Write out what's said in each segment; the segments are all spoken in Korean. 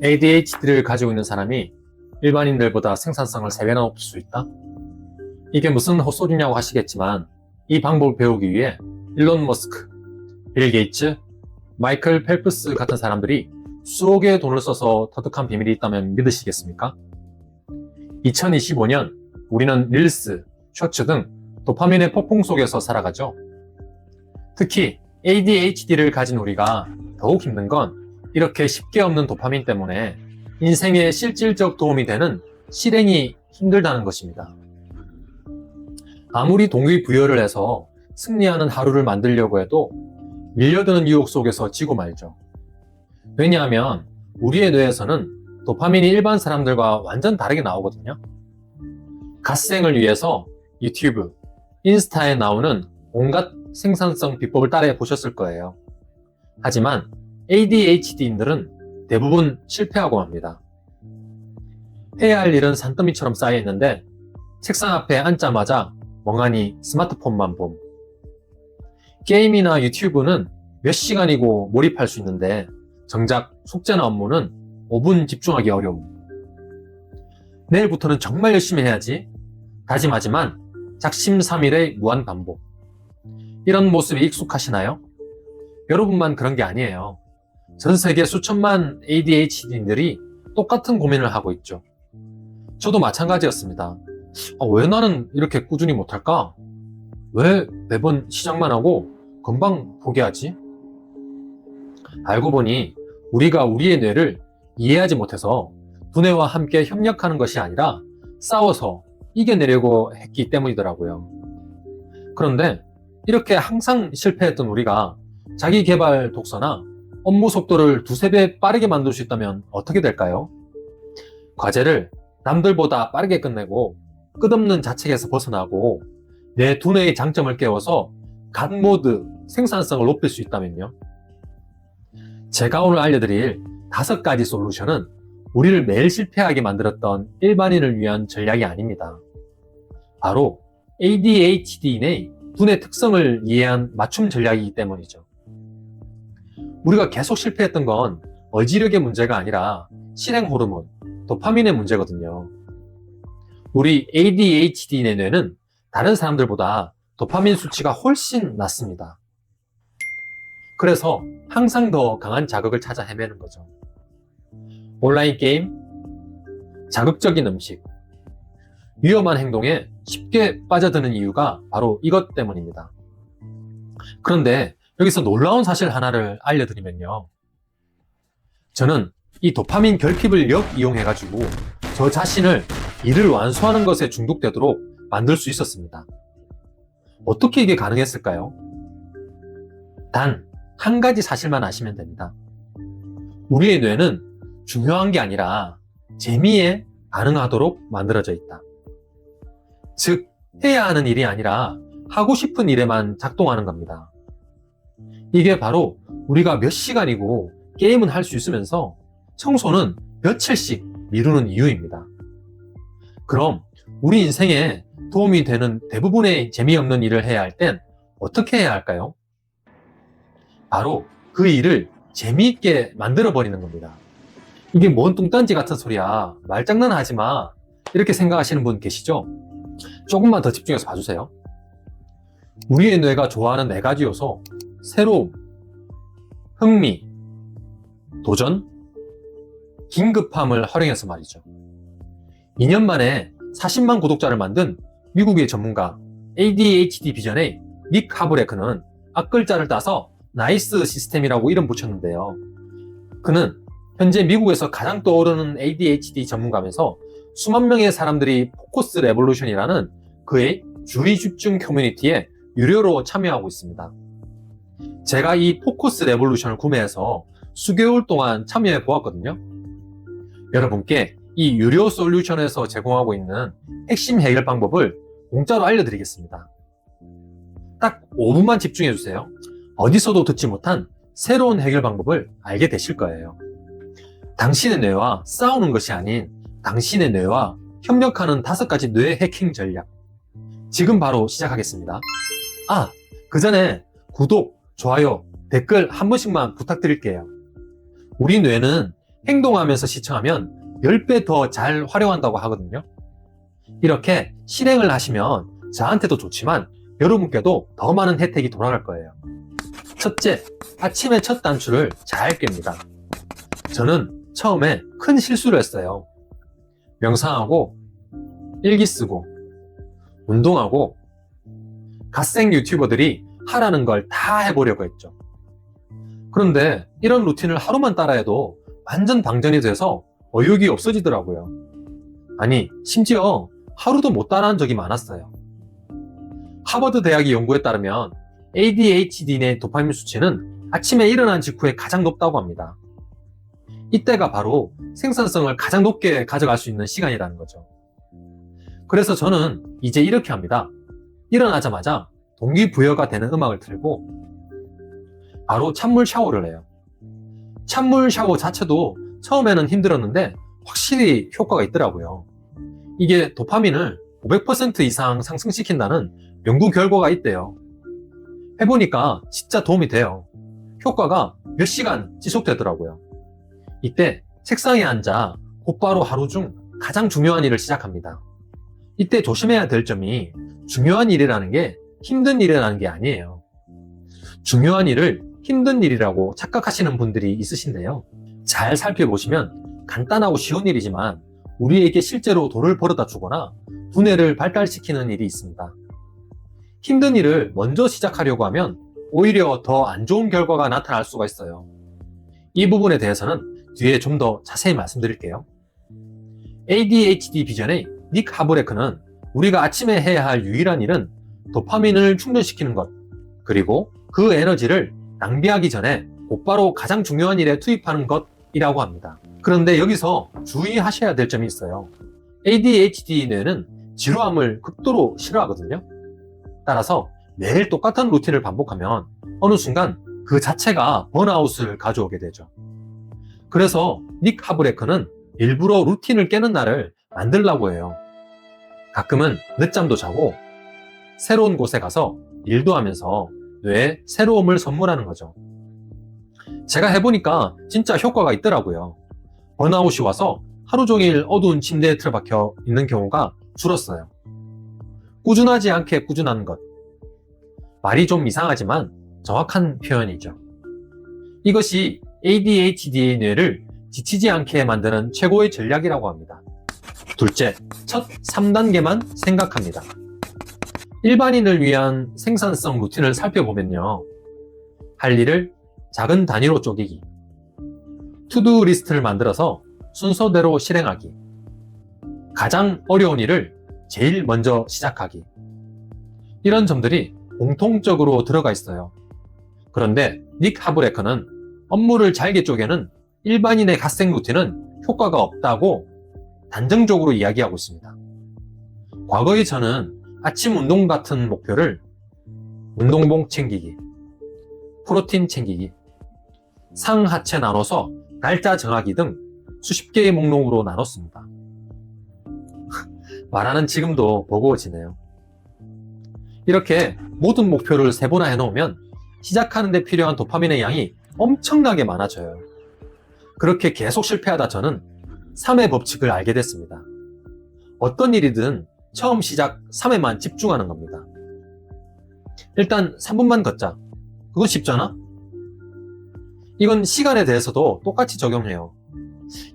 ADHD를 가지고 있는 사람이 일반인들보다 생산성을 3배나 높일 수 있다? 이게 무슨 헛소리냐고 하시겠지만 이 방법을 배우기 위해 일론 머스크, 빌 게이츠, 마이클 펠프스 같은 사람들이 수억의 돈을 써서 터득한 비밀이 있다면 믿으시겠습니까? 2025년 우리는 릴스, 쇼츠 등 도파민의 폭풍 속에서 살아가죠. 특히 ADHD를 가진 우리가 더욱 힘든 건 이렇게 쉽게 없는 도파민 때문에 인생에 실질적 도움이 되는 실행이 힘들다는 것입니다. 아무리 동기부여를 해서 승리하는 하루를 만들려고 해도 밀려드는 유혹 속에서 지고 말죠. 왜냐하면 우리의 뇌에서는 도파민이 일반 사람들과 완전 다르게 나오거든요. 갓생을 위해서 유튜브, 인스타에 나오는 온갖 생산성 비법을 따라해 보셨을 거예요. 하지만 ADHD인들은 대부분 실패하고 맙니다. 해야 할 일은 산더미처럼 쌓여 있는데 책상 앞에 앉자마자 멍하니 스마트폰만 봄. 게임이나 유튜브는 몇 시간이고 몰입할 수 있는데 정작 숙제나 업무는 5분 집중하기 어려움. 내일부터는 정말 열심히 해야지 다짐하지만 작심삼일의 무한 반복. 이런 모습이 익숙하시나요? 여러분만 그런 게 아니에요. 전 세계 수천만 ADHD인들이 똑같은 고민을 하고 있죠. 저도 마찬가지였습니다. 왜 나는 이렇게 꾸준히 못할까? 왜 매번 시작만 하고 금방 포기하지? 알고 보니 우리가 우리의 뇌를 이해하지 못해서 두뇌와 함께 협력하는 것이 아니라 싸워서 이겨내려고 했기 때문이더라고요. 그런데 이렇게 항상 실패했던 우리가 자기 개발 독서나 업무 속도를 2~3배 빠르게 만들 수 있다면 어떻게 될까요? 과제를 남들보다 빠르게 끝내고 끝없는 자책에서 벗어나고 내 두뇌의 장점을 깨워서 갓 모드 생산성을 높일 수 있다면요. 제가 오늘 알려드릴 5가지 솔루션은 우리를 매일 실패하게 만들었던 일반인을 위한 전략이 아닙니다. 바로 ADHD인의 두뇌 특성을 이해한 맞춤 전략이기 때문이죠. 우리가 계속 실패했던 건 어지력의 문제가 아니라 실행 호르몬, 도파민의 문제거든요. 우리 ADHD인의 뇌는 다른 사람들보다 도파민 수치가 훨씬 낮습니다. 그래서 항상 더 강한 자극을 찾아 헤매는 거죠. 온라인 게임, 자극적인 음식, 위험한 행동에 쉽게 빠져드는 이유가 바로 이것 때문입니다. 그런데 여기서 놀라운 사실 하나를 알려드리면요. 저는 이 도파민 결핍을 역이용해가지고 저 자신을 일을 완수하는 것에 중독되도록 만들 수 있었습니다. 어떻게 이게 가능했을까요? 단 한 가지 사실만 아시면 됩니다. 우리의 뇌는 중요한 게 아니라 재미에 반응하도록 만들어져 있다. 즉, 해야 하는 일이 아니라 하고 싶은 일에만 작동하는 겁니다. 이게 바로 우리가 몇 시간이고 게임은 할 수 있으면서 청소는 며칠씩 미루는 이유입니다. 그럼 우리 인생에 도움이 되는 대부분의 재미없는 일을 해야 할 땐 어떻게 해야 할까요? 바로 그 일을 재미있게 만들어버리는 겁니다. 이게 뭔 뚱딴지 같은 소리야. 말장난 하지 마. 이렇게 생각하시는 분 계시죠? 조금만 더 집중해서 봐주세요. 우리의 뇌가 좋아하는 4가지 요소, 새로움, 흥미, 도전, 긴급함을 활용해서 말이죠. 2년 만에 40만 구독자를 만든 미국의 전문가 ADHD 비전의 닉 하브레크는 앞글자를 따서 나이스 시스템이라고 이름 붙였는데요. 그는 현재 미국에서 가장 떠오르는 ADHD 전문가면서 수만 명의 사람들이 포커스 레볼루션이라는 그의 주의 집중 커뮤니티에 유료로 참여하고 있습니다. 제가 이 포커스 레볼루션을 구매해서 수개월 동안 참여해 보았거든요. 여러분께 이 유료 솔루션에서 제공하고 있는 핵심 해결 방법을 공짜로 알려드리겠습니다. 딱 5분만 집중해 주세요. 어디서도 듣지 못한 새로운 해결 방법을 알게 되실 거예요. 당신의 뇌와 싸우는 것이 아닌 당신의 뇌와 협력하는 5가지 뇌 해킹 전략. 지금 바로 시작하겠습니다. 그 전에 구독, 좋아요, 댓글 한 번씩만 부탁드릴게요. 우리 뇌는 행동하면서 시청하면 10배 더 잘 활용한다고 하거든요. 이렇게 실행을 하시면 저한테도 좋지만 여러분께도 더 많은 혜택이 돌아갈 거예요. 첫째, 아침에 첫 단추를 잘 깹니다. 저는 처음에 큰 실수를 했어요. 명상하고, 일기 쓰고, 운동하고, 갓생 유튜버들이 하라는 걸 다 해보려고 했죠. 그런데 이런 루틴을 하루만 따라해도 완전 방전이 돼서 어육이 없어지더라고요. 아니, 심지어 하루도 못 따라한 적이 많았어요. 하버드 대학의 연구에 따르면 ADHD 내 도파민 수치는 아침에 일어난 직후에 가장 높다고 합니다. 이때가 바로 생산성을 가장 높게 가져갈 수 있는 시간이라는 거죠. 그래서 저는 이제 이렇게 합니다. 일어나자마자 동기부여가 되는 음악을 틀고 바로 찬물 샤워를 해요. 찬물 샤워 자체도 처음에는 힘들었는데 확실히 효과가 있더라고요. 이게 도파민을 500% 이상 상승시킨다는 연구 결과가 있대요. 해보니까 진짜 도움이 돼요. 효과가 몇 시간 지속되더라고요. 이때 책상에 앉아 곧바로 하루 중 가장 중요한 일을 시작합니다. 이때 조심해야 될 점이 중요한 일이라는 게 힘든 일이라는 게 아니에요. 중요한 일을 힘든 일이라고 착각하시는 분들이 있으신데요. 잘 살펴보시면 간단하고 쉬운 일이지만 우리에게 실제로 돈을 벌어다 주거나 두뇌를 발달시키는 일이 있습니다. 힘든 일을 먼저 시작하려고 하면 오히려 더 안 좋은 결과가 나타날 수가 있어요. 이 부분에 대해서는 뒤에 좀 더 자세히 말씀드릴게요. ADHD 비전의 닉 하브레크는 우리가 아침에 해야 할 유일한 일은 도파민을 충전시키는 것, 그리고 그 에너지를 낭비하기 전에 곧바로 가장 중요한 일에 투입하는 것이라고 합니다. 그런데 여기서 주의하셔야 될 점이 있어요. ADHD 뇌는 지루함을 극도로 싫어하거든요. 따라서 매일 똑같은 루틴을 반복하면 어느 순간 그 자체가 번아웃을 가져오게 되죠. 그래서 닉 하브레크는 일부러 루틴을 깨는 날을 만들려고 해요. 가끔은 늦잠도 자고 새로운 곳에 가서 일도 하면서 뇌에 새로움을 선물하는 거죠. 제가 해보니까 진짜 효과가 있더라고요. 번아웃이 와서 하루 종일 어두운 침대에 틀어박혀 있는 경우가 줄었어요. 꾸준하지 않게 꾸준한 것. 말이 좀 이상하지만 정확한 표현이죠. 이것이 ADHD의 뇌를 지치지 않게 만드는 최고의 전략이라고 합니다. 둘째, 첫 3단계만 생각합니다. 일반인을 위한 생산성 루틴을 살펴보면요. 할 일을 작은 단위로 쪼개기, 투두 리스트를 만들어서 순서대로 실행하기, 가장 어려운 일을 제일 먼저 시작하기. 이런 점들이 공통적으로 들어가 있어요. 그런데 닉 하브레크는 업무를 잘게 쪼개는 일반인의 갓생 루틴은 효과가 없다고 단정적으로 이야기하고 있습니다. 과거에 저는 아침 운동 같은 목표를 운동복 챙기기, 프로틴 챙기기, 상하체 나눠서 날짜 정하기 등 수십 개의 목록으로 나눴습니다. 말하는 지금도 버거워지네요. 이렇게 모든 목표를 3보나 해놓으면 시작하는 데 필요한 도파민의 양이 엄청나게 많아져요. 그렇게 계속 실패하다 저는 3회 법칙을 알게 됐습니다. 어떤 일이든 처음 시작 3회만 집중하는 겁니다. 일단 3분만 걷자. 그건 쉽잖아? 이건 시간에 대해서도 똑같이 적용해요.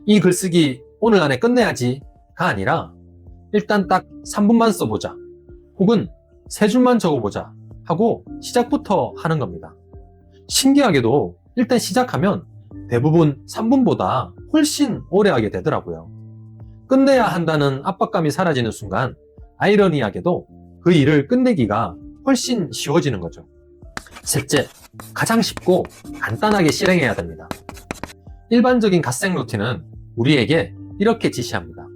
이 글쓰기 오늘 안에 끝내야지가 아니라 일단 딱 3분만 써보자. 혹은 3줄만 적어보자 하고 시작부터 하는 겁니다. 신기하게도 일단 시작하면 대부분 3분보다 훨씬 오래 하게 되더라고요. 끝내야 한다는 압박감이 사라지는 순간 아이러니하게도 그 일을 끝내기가 훨씬 쉬워지는 거죠. 셋째, 가장 쉽고 간단하게 실행해야 됩니다. 일반적인 갓생 루틴은 우리에게 이렇게 지시합니다.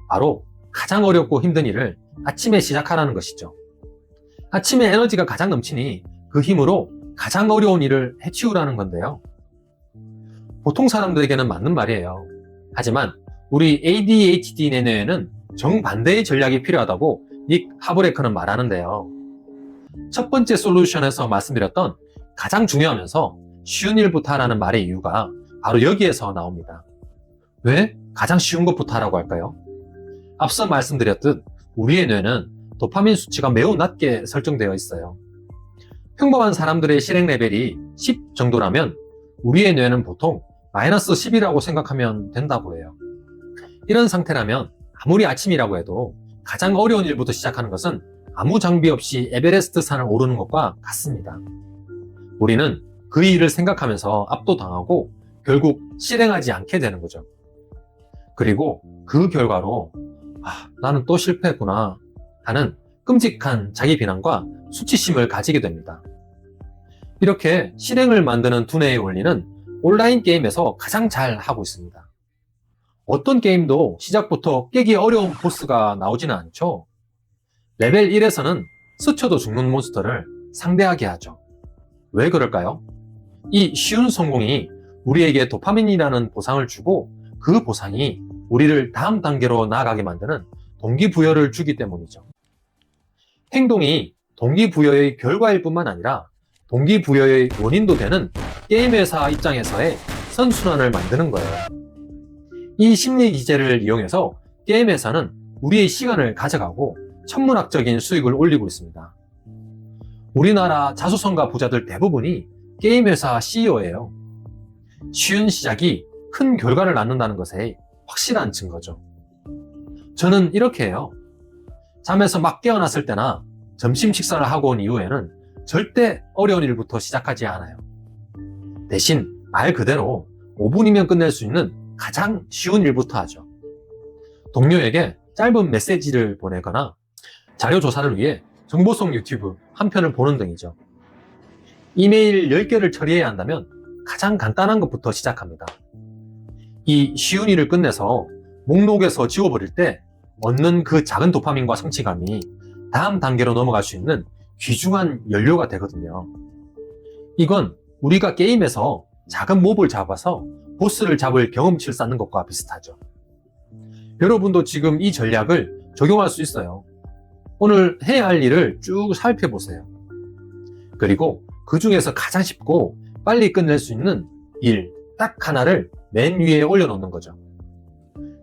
바로 가장 어렵고 힘든 일을 아침에 시작하라는 것이죠. 아침에 에너지가 가장 넘치니 그 힘으로 가장 어려운 일을 해치우라는 건데요. 보통 사람들에게는 맞는 말이에요. 하지만 우리 ADHD 뇌에는 정반대의 전략이 필요하다고 닉 하브레크는 말하는데요. 첫 번째 솔루션에서 말씀드렸던 가장 중요하면서 쉬운 일부터 하라는 말의 이유가 바로 여기에서 나옵니다. 왜 가장 쉬운 것부터 하라고 할까요? 앞서 말씀드렸듯 우리의 뇌는 도파민 수치가 매우 낮게 설정되어 있어요. 평범한 사람들의 실행 레벨이 10 정도라면 우리의 뇌는 보통 마이너스 10이라고 생각하면 된다고 해요. 이런 상태라면 아무리 아침이라고 해도 가장 어려운 일부터 시작하는 것은 아무 장비 없이 에베레스트 산을 오르는 것과 같습니다. 우리는 그 일을 생각하면서 압도당하고 결국 실행하지 않게 되는 거죠. 그리고 그 결과로 나는 또 실패했구나 하는 끔찍한 자기 비난과 수치심을 가지게 됩니다. 이렇게 실행을 만드는 두뇌의 원리는 온라인 게임에서 가장 잘 하고 있습니다. 어떤 게임도 시작부터 깨기 어려운 보스가 나오지는 않죠. 레벨 1에서는 스쳐도 죽는 몬스터를 상대하게 하죠. 왜 그럴까요? 이 쉬운 성공이 우리에게 도파민이라는 보상을 주고 그 보상이 우리를 다음 단계로 나아가게 만드는 동기부여를 주기 때문이죠. 행동이 동기부여의 결과일 뿐만 아니라 동기부여의 원인도 되는 게임 회사 입장에서의 선순환을 만드는 거예요. 이 심리 기제를 이용해서 게임 회사는 우리의 시간을 가져가고 천문학적인 수익을 올리고 있습니다. 우리나라 자수성가 부자들 대부분이 게임 회사 CEO예요. 쉬운 시작이 큰 결과를 낳는다는 것에 확실한 증거죠. 저는 이렇게 해요. 잠에서 막 깨어났을 때나 점심 식사를 하고 온 이후에는 절대 어려운 일부터 시작하지 않아요. 대신 말 그대로 5분이면 끝낼 수 있는 가장 쉬운 일부터 하죠. 동료에게 짧은 메시지를 보내거나 자료 조사를 위해 정보성 유튜브 한 편을 보는 등이죠. 이메일 10개를 처리해야 한다면 가장 간단한 것부터 시작합니다. 이 쉬운 일을 끝내서 목록에서 지워버릴 때 얻는 그 작은 도파민과 성취감이 다음 단계로 넘어갈 수 있는 귀중한 연료가 되거든요. 이건 우리가 게임에서 작은 몹을 잡아서 보스를 잡을 경험치를 쌓는 것과 비슷하죠. 여러분도 지금 이 전략을 적용할 수 있어요. 오늘 해야 할 일을 쭉 살펴보세요. 그리고 그 중에서 가장 쉽고 빨리 끝낼 수 있는 일 딱 하나를 맨 위에 올려놓는 거죠.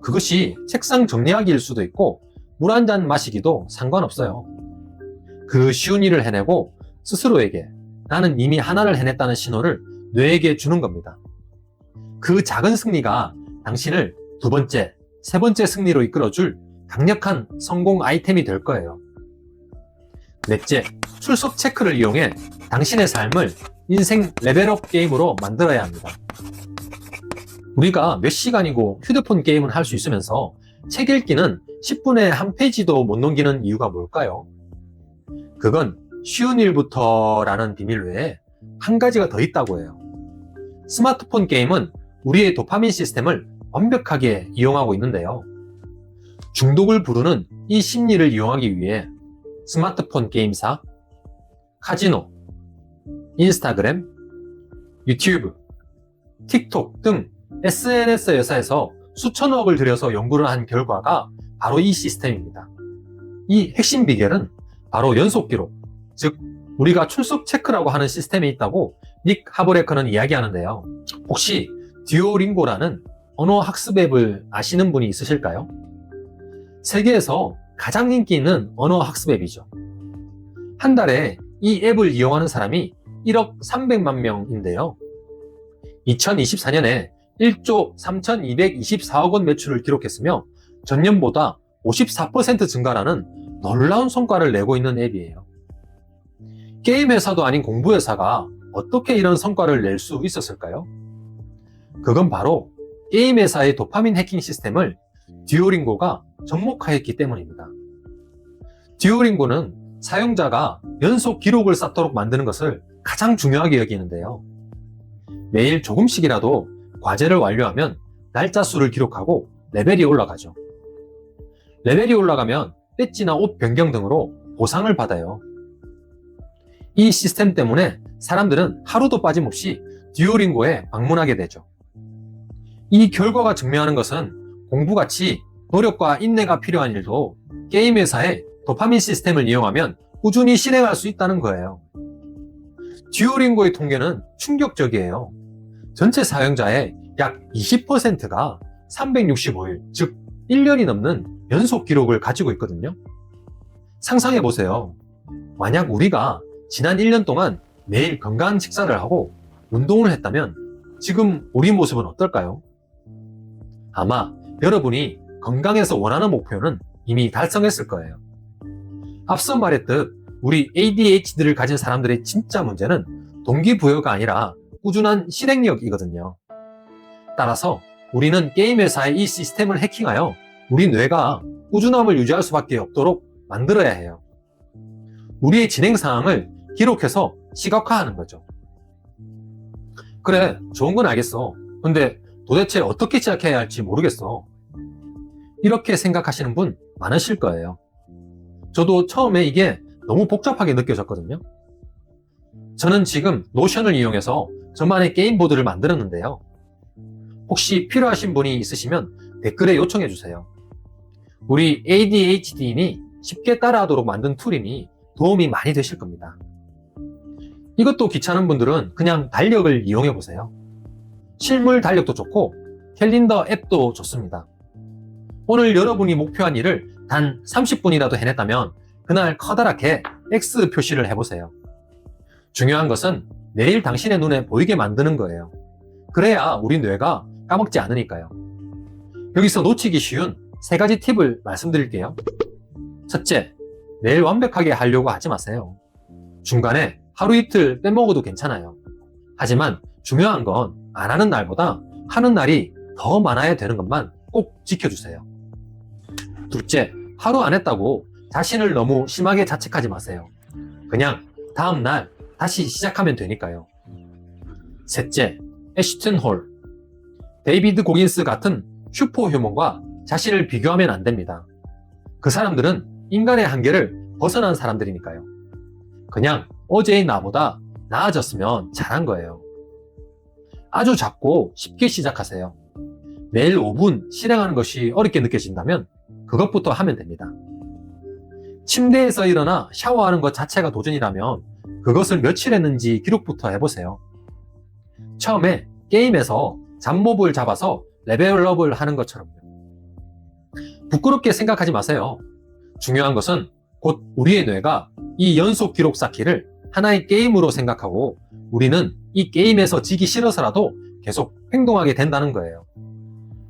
그것이 책상 정리하기일 수도 있고 물 한 잔 마시기도 상관없어요. 그 쉬운 일을 해내고 스스로에게 나는 이미 하나를 해냈다는 신호를 뇌에게 주는 겁니다. 그 작은 승리가 당신을 두 번째, 세 번째 승리로 이끌어줄 강력한 성공 아이템이 될 거예요. 넷째, 출석 체크를 이용해 당신의 삶을 인생 레벨업 게임으로 만들어야 합니다. 우리가 몇 시간이고 휴대폰 게임을 할 수 있으면서 책 읽기는 10분에 한 페이지도 못 넘기는 이유가 뭘까요? 그건 쉬운 일부터라는 비밀 외에 한 가지가 더 있다고 해요. 스마트폰 게임은 우리의 도파민 시스템을 완벽하게 이용하고 있는데요. 중독을 부르는 이 심리를 이용하기 위해 스마트폰 게임사, 카지노, 인스타그램, 유튜브, 틱톡 등 SNS 회사에서 수천억을 들여서 연구를 한 결과가 바로 이 시스템입니다. 이 핵심 비결은 바로 연속 기록, 즉 우리가 출석 체크라고 하는 시스템이 있다고 닉 하버레커는 이야기하는데요. 혹시 듀오링고라는 언어 학습 앱을 아시는 분이 있으실까요? 세계에서 가장 인기 있는 언어 학습 앱이죠. 한 달에 이 앱을 이용하는 사람이 1억 300만 명인데요. 2024년에 1조 3,224억 원 매출을 기록했으며 전년보다 54% 증가라는 놀라운 성과를 내고 있는 앱이에요. 게임 회사도 아닌 공부 회사가 어떻게 이런 성과를 낼 수 있었을까요? 그건 바로 게임 회사의 도파민 해킹 시스템을 듀오링고가 접목하였기 때문입니다. 듀오링고는 사용자가 연속 기록을 쌓도록 만드는 것을 가장 중요하게 여기는데요. 매일 조금씩이라도 과제를 완료하면 날짜 수를 기록하고 레벨이 올라가죠. 레벨이 올라가면 배지나 옷 변경 등으로 보상을 받아요. 이 시스템 때문에 사람들은 하루도 빠짐없이 듀오링고에 방문하게 되죠. 이 결과가 증명하는 것은 공부같이 노력과 인내가 필요한 일도 게임 회사의 도파민 시스템을 이용하면 꾸준히 실행할 수 있다는 거예요. 듀오링고의 통계는 충격적이에요. 전체 사용자의 약 20%가 365일, 즉 1년이 넘는 연속 기록을 가지고 있거든요. 상상해보세요. 만약 우리가 지난 1년 동안 매일 건강한 식사를 하고 운동을 했다면 지금 우리 모습은 어떨까요? 아마 여러분이 건강에서 원하는 목표는 이미 달성했을 거예요. 앞서 말했듯 우리 ADHD를 가진 사람들의 진짜 문제는 동기부여가 아니라 꾸준한 실행력이거든요. 따라서 우리는 게임 회사의 이 시스템을 해킹하여 우리 뇌가 꾸준함을 유지할 수밖에 없도록 만들어야 해요. 우리의 진행 상황을 기록해서 시각화하는 거죠. 그래, 좋은 건 알겠어. 근데 도대체 어떻게 시작해야 할지 모르겠어. 이렇게 생각하시는 분 많으실 거예요. 저도 처음에 이게 너무 복잡하게 느껴졌거든요. 저는 지금 노션을 이용해서 저만의 게임 보드를 만들었는데요. 혹시 필요하신 분이 있으시면 댓글에 요청해 주세요. 우리 ADHD인이 쉽게 따라하도록 만든 툴이니 도움이 많이 되실 겁니다. 이것도 귀찮은 분들은 그냥 달력을 이용해 보세요. 실물 달력도 좋고 캘린더 앱도 좋습니다. 오늘 여러분이 목표한 일을 단 30분이라도 해냈다면 그날 커다랗게 X 표시를 해보세요. 중요한 것은 내일 당신의 눈에 보이게 만드는 거예요. 그래야 우리 뇌가 까먹지 않으니까요. 여기서 놓치기 쉬운 3가지 팁을 말씀드릴게요. 첫째, 내일 완벽하게 하려고 하지 마세요. 중간에 하루 이틀 빼먹어도 괜찮아요. 하지만 중요한 건 안 하는 날보다 하는 날이 더 많아야 되는 것만 꼭 지켜주세요. 둘째, 하루 안 했다고 자신을 너무 심하게 자책하지 마세요. 그냥 다음날 다시 시작하면 되니까요. 셋째, 애쉬튼 홀. 데이비드 고긴스 같은 슈퍼휴먼과 자신을 비교하면 안 됩니다. 그 사람들은 인간의 한계를 벗어난 사람들이니까요. 그냥 어제의 나보다 나아졌으면 잘한 거예요. 아주 작고 쉽게 시작하세요. 매일 5분 실행하는 것이 어렵게 느껴진다면 그것부터 하면 됩니다. 침대에서 일어나 샤워하는 것 자체가 도전이라면 그것을 며칠 했는지 기록부터 해보세요. 처음에 게임에서 잡몹을 잡아서 레벨업을 하는 것처럼요. 부끄럽게 생각하지 마세요. 중요한 것은 곧 우리의 뇌가 이 연속 기록 쌓기를 하나의 게임으로 생각하고 우리는 이 게임에서 지기 싫어서라도 계속 행동하게 된다는 거예요.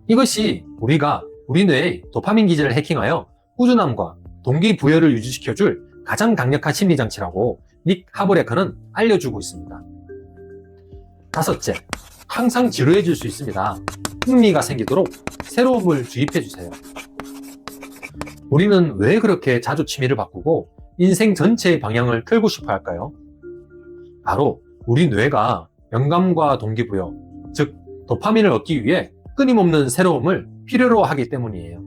이것이 우리가 우리 뇌의 도파민 기제를 해킹하여 꾸준함과 동기부여를 유지시켜줄 가장 강력한 심리장치라고 닉 하브레커는 알려주고 있습니다. 다섯째, 항상 지루해질 수 있습니다. 흥미가 생기도록 새로움을 주입해주세요. 우리는 왜 그렇게 자주 취미를 바꾸고 인생 전체의 방향을 틀고 싶어 할까요? 바로 우리 뇌가 영감과 동기부여, 즉 도파민을 얻기 위해 끊임없는 새로움을 필요로 하기 때문이에요.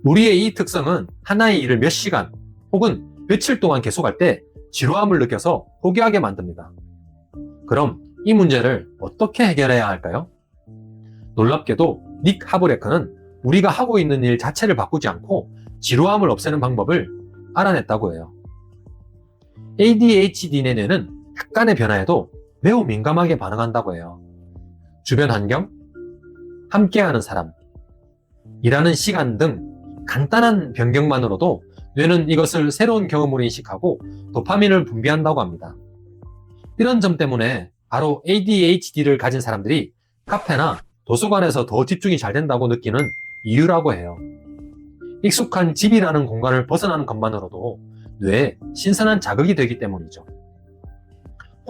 우리의 이 특성은 하나의 일을 몇 시간 혹은 며칠 동안 계속할 때 지루함을 느껴서 포기하게 만듭니다. 그럼 이 문제를 어떻게 해결해야 할까요? 놀랍게도 닉 하브레커는 우리가 하고 있는 일 자체를 바꾸지 않고 지루함을 없애는 방법을 알아냈다고 해요. ADHD 뇌는 약간의 변화에도 매우 민감하게 반응한다고 해요. 주변 환경, 함께하는 사람, 일하는 시간 등 간단한 변경만으로도 뇌는 이것을 새로운 경험으로 인식하고 도파민을 분비한다고 합니다. 이런 점 때문에 바로 ADHD를 가진 사람들이 카페나 도서관에서 더 집중이 잘 된다고 느끼는 이유라고 해요. 익숙한 집이라는 공간을 벗어나는 것만으로도 뇌에 신선한 자극이 되기 때문이죠.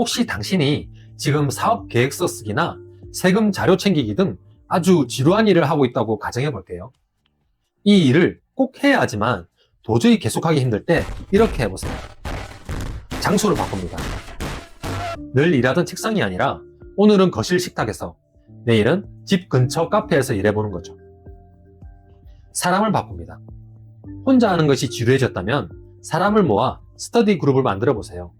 혹시 당신이 지금 사업 계획서 쓰기나 세금 자료 챙기기 등 아주 지루한 일을 하고 있다고 가정해 볼게요. 이 일을 꼭 해야 하지만 도저히 계속하기 힘들 때 이렇게 해보세요. 장소를 바꿉니다. 늘 일하던 책상이 아니라 오늘은 거실 식탁에서, 내일은 집 근처 카페에서 일해보는 거죠. 사람을 바꿉니다. 혼자 하는 것이 지루해졌다면 사람을 모아 스터디 그룹을 만들어 보세요.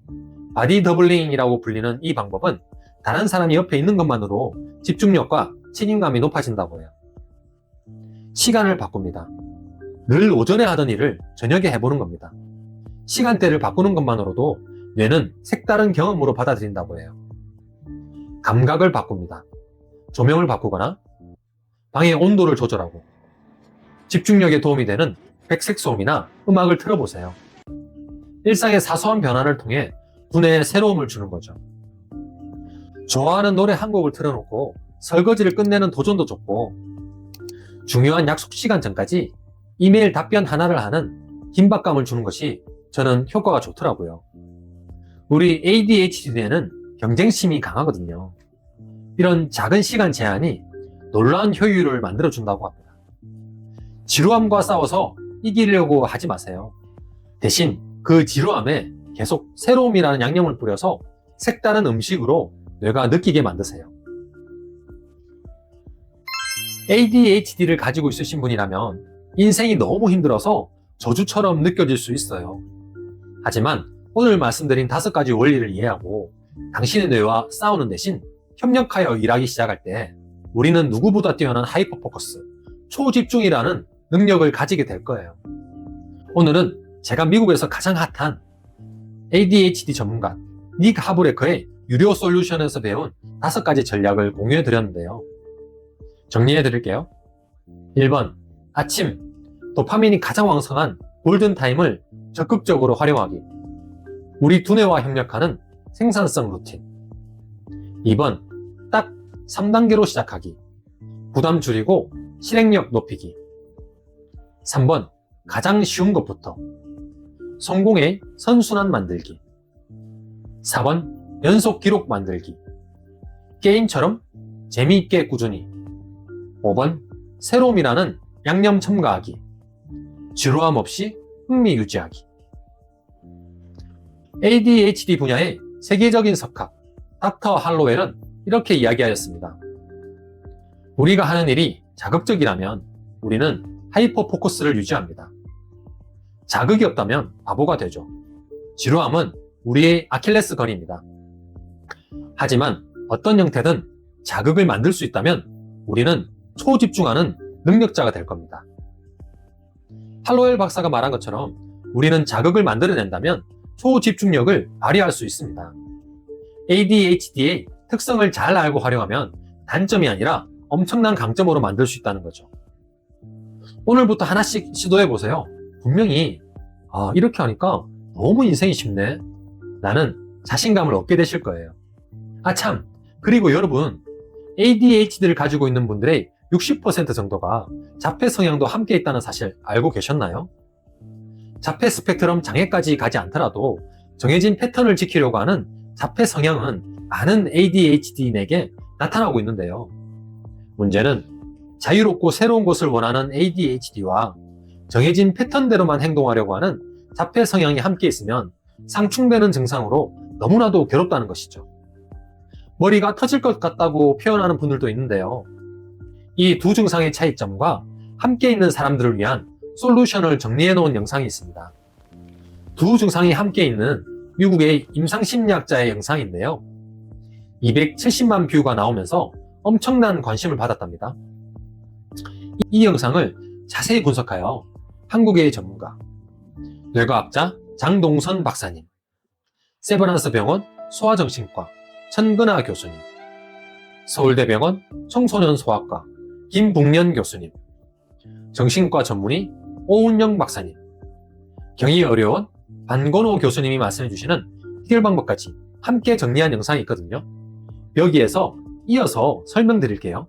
바디 더블링이라고 불리는 이 방법은 다른 사람이 옆에 있는 것만으로 집중력과 책임감이 높아진다고 해요. 시간을 바꿉니다. 늘 오전에 하던 일을 저녁에 해보는 겁니다. 시간대를 바꾸는 것만으로도 뇌는 색다른 경험으로 받아들인다고 해요. 감각을 바꿉니다. 조명을 바꾸거나 방의 온도를 조절하고 집중력에 도움이 되는 백색 소음이나 음악을 틀어보세요. 일상의 사소한 변화를 통해 두뇌에 새로움을 주는 거죠. 좋아하는 노래 한 곡을 틀어놓고 설거지를 끝내는 도전도 좋고, 중요한 약속 시간 전까지 이메일 답변 하나를 하는 긴박감을 주는 것이 저는 효과가 좋더라고요. 우리 ADHD에는 경쟁심이 강하거든요. 이런 작은 시간 제한이 놀라운 효율을 만들어준다고 합니다. 지루함과 싸워서 이기려고 하지 마세요. 대신 그 지루함에 계속 새로움이라는 양념을 뿌려서 색다른 음식으로 뇌가 느끼게 만드세요. ADHD를 가지고 있으신 분이라면 인생이 너무 힘들어서 저주처럼 느껴질 수 있어요. 하지만 오늘 말씀드린 5가지 원리를 이해하고 당신의 뇌와 싸우는 대신 협력하여 일하기 시작할 때 우리는 누구보다 뛰어난 하이퍼포커스, 초집중이라는 능력을 가지게 될 거예요. 오늘은 제가 미국에서 가장 핫한 ADHD 전문가 닉 하브레커의 유료 솔루션에서 배운 5가지 전략을 공유해 드렸는데요. 정리해 드릴게요. 1번, 아침, 도파민이 가장 왕성한 골든타임을 적극적으로 활용하기. 우리 두뇌와 협력하는 생산성 루틴. 2번, 딱 3단계로 시작하기. 부담 줄이고 실행력 높이기. 3번, 가장 쉬운 것부터. 성공의 선순환 만들기. 4번, 연속 기록 만들기. 게임처럼 재미있게 꾸준히. 5번, 새로움이라는 양념 첨가하기. 지루함 없이 흥미 유지하기. ADHD 분야의 세계적인 석학, 닥터 할로웰은 이렇게 이야기하였습니다. 우리가 하는 일이 자극적이라면 우리는 하이퍼 포커스를 유지합니다. 자극이 없다면 바보가 되죠. 지루함은 우리의 아킬레스건입니다. 하지만 어떤 형태든 자극을 만들 수 있다면 우리는 초집중하는 능력자가 될 겁니다. 할로웰 박사가 말한 것처럼 우리는 자극을 만들어낸다면 초집중력을 발휘할 수 있습니다. ADHD의 특성을 잘 알고 활용하면 단점이 아니라 엄청난 강점으로 만들 수 있다는 거죠. 오늘부터 하나씩 시도해보세요. 분명히 이렇게 하니까 너무 인생이 쉽네 라는 자신감을 얻게 되실 거예요. 참, 그리고 여러분, ADHD를 가지고 있는 분들의 60% 정도가 자폐 성향도 함께 있다는 사실 알고 계셨나요? 자폐 스펙트럼 장애까지 가지 않더라도 정해진 패턴을 지키려고 하는 자폐 성향은 많은 ADHD인에게 나타나고 있는데요. 문제는 자유롭고 새로운 것을 원하는 ADHD와 정해진 패턴대로만 행동하려고 하는 자폐 성향이 함께 있으면 상충되는 증상으로 너무나도 괴롭다는 것이죠. 머리가 터질 것 같다고 표현하는 분들도 있는데요. 이 두 증상의 차이점과 함께 있는 사람들을 위한 솔루션을 정리해 놓은 영상이 있습니다. 두 증상이 함께 있는 미국의 임상심리학자의 영상인데요. 270만 뷰가 나오면서 엄청난 관심을 받았답니다. 이 영상을 자세히 분석하여 한국의 전문가, 뇌과학자 장동선 박사님, 세브란스 병원 소아정신과 천근아 교수님, 서울대병원 청소년 소아과 김북년 교수님, 정신과 전문의 오은영 박사님, 경희의료원 반건호 교수님이 말씀해주시는 해결 방법까지 함께 정리한 영상이 있거든요. 여기에서 이어서 설명드릴게요.